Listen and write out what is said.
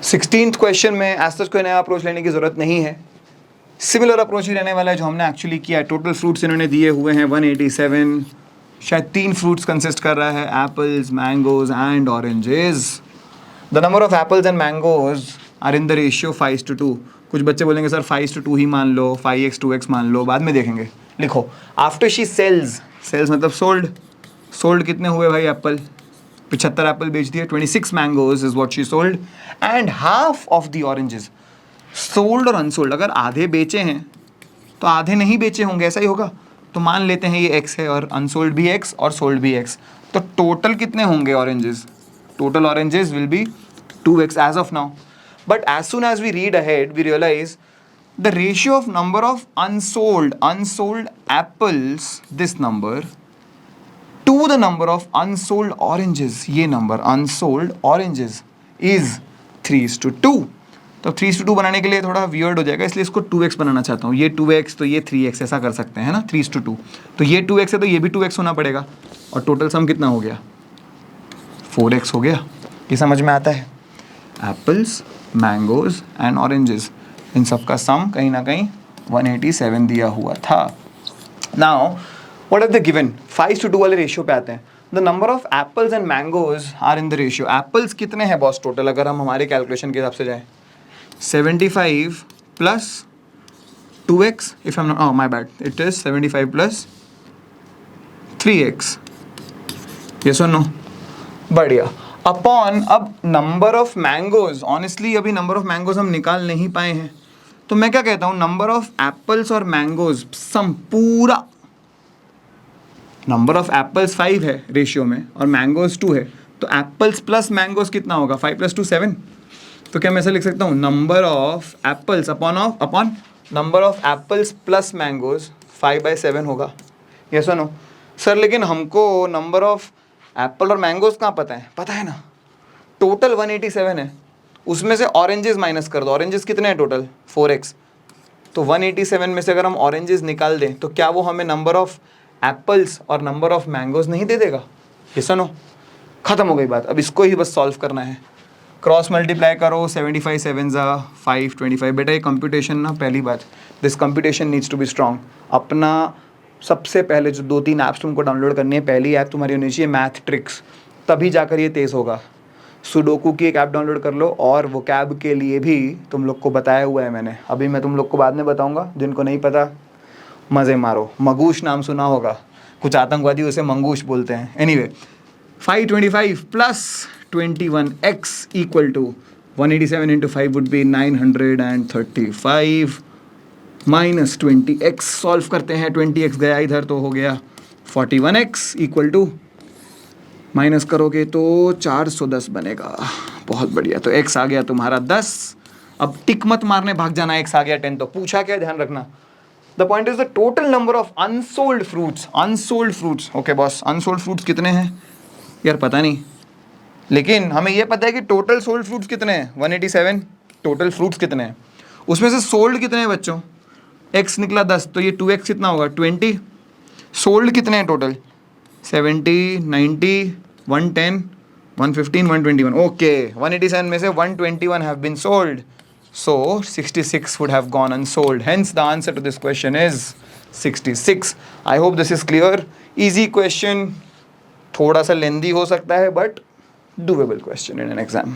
16th question में as such कोई नया अप्रोच लेने की ज़रूरत नहीं है, सिमिलर अप्रोच ही रहने वाला है जो हमने एक्चुअली किया है। टोटल फ्रूट्स इन्होंने दिए हुए हैं 187, शायद 3 फ्रूट्स कंसिस्ट कर रहा है, apples, mangoes and oranges. The number of apples and mangoes are in the ratio 5:2। कुछ बच्चे बोलेंगे सर 5:2 ही मान लो, 5x 2x मान लो, बाद में देखेंगे। लिखो आफ्टर शी सेल्स, सेल्स मतलब सोल्ड, सोल्ड कितने हुए भाई एप्पल, 75 एप्पल बेच दिए, 26 mangoes is what she sold and half of the oranges. Sold और अनसोल्ड अगर आधे बेचे हैं तो आधे नहीं बेचे होंगे, ऐसा ही होगा। तो मान लेते हैं ये x है और अनसोल्ड भी x और सोल्ड भी x, तो टोटल कितने होंगे oranges? Total oranges will be 2x as of now, but as soon as we read ahead we realize the ratio of number of unsold apples, this number, to the number of unsold oranges, ये number unsold oranges is 3:2। तो 3:2 बनाने के लिए थोड़ा weird हो जाएगा, इसलिए इसको 2x बनाना चाहता हूँ। ये 2x तो ये 3x, ऐसा कर सकते हैं ना, 3:2। तो ये 2x है तो ये भी 2x होना पड़ेगा, और टोटल सम कितना हो गया? 4x हो गया। ये समझ में आता है? एप्पल्स, मैंगोज एंड ऑरेंजेस, इन सब का सम कहीं ना कहीं 187 दिया हुआ था। Now what are the given? 5:2 वाले रेशियो पे आते हैं। The number of apples and mangoes are in the ratio. Apples कितने हैं बॉस टोटल, अगर हम हमारे कैलकुलेशन के हिसाब से जाएं? 75 plus 2x, if I am not, oh my bad, it is 75 plus 3x, yes और नो? बढ़िया। अपॉन अब नंबर ऑफ मैंगोज, ऑनेस्टली अभी नंबर ऑफ मैंगोज हम निकाल नहीं पाए हैं, तो मैं क्या कहता हूं, नंबर ऑफ एप्पल्स और मैंगोज सम पूरा, नंबर ऑफ एप्पल्स 5 है रेशियो में और मैंगोज 2 है, तो एप्पल्स प्लस मैंगोज कितना होगा? 5 + 2 7। तो क्या मैं ऐसा लिख सकता हूँ, number of apples upon number of apples plus mangoes 5/7 होगा, यस और नो? सर लेकिन हमको नंबर ऑफ एप्पल और मैंगोज कहाँ पता है? पता है ना, टोटल 187 है, उसमें से ऑरेंजेस माइनस कर दो। ऑरेंजेस कितने हैं टोटल? 4x। तो 187 में से अगर हम ऑरेंजेस निकाल दें तो क्या वो हमें नंबर ऑफ एप्पल्स और नंबर ऑफ मैंगोज नहीं दे देगा? यस और नो? खत्म हो गई बात, अब इसको ही बस सॉल्व करना है। क्रॉस मल्टीप्लाई करो, 75 7 525। बेटा ये कंप्यूटेशन ना, पहली बात, this computation needs to be strong. अपना सबसे पहले जो 2-3 ऐप्स तुमको डाउनलोड करनी है, पहली ऐप तुम्हारी होनी चाहिए मैथ ट्रिक्स, तभी जाकर ये तेज़ होगा। सुडोकू की एक ऐप डाउनलोड कर लो, और वो कैब के लिए भी तुम लोग को बताया हुआ है मैंने, अभी मैं तुम लोग को बाद में बताऊंगा, जिनको नहीं पता मज़े मारो। मगूश नाम सुना होगा, कुछ आतंकवादी उसे मंगूश बोलते हैं। Anyway 525 plus 21x equal to 187 into 5 would be 935 minus 20x। Solve करते हैं, 20x गया इधर तो हो गया 41x इक्वल टू, माइनस करोगे तो 410 बनेगा। बहुत बढ़िया, तो x आ गया तुम्हारा 10। अब टिक मत मारने भाग जाना, x आ गया 10 तो पूछा क्या, ध्यान रखना। The point is the total number of unsold fruits. Unsold fruits, okay boss, unsold fruits कितने हैं यार? पता नहीं, लेकिन हमें यह पता है कि टोटल सोल्ड फ्रूट्स कितने हैं? 187। टोटल फ्रूट्स कितने हैं, उसमें से सोल्ड कितने हैं बच्चों? x निकला 10, तो ये 2x कितना होगा? 20। सोल्ड कितने हैं टोटल? 70, 90, 110, 115, 121। ओके, 187 में से 121 have been sold, so 66 would have gone unsold. Hence the answer to this question is 66। I hope this is clear. Easy question, थोड़ा सा लेंदी हो सकता है, but doable question in an exam.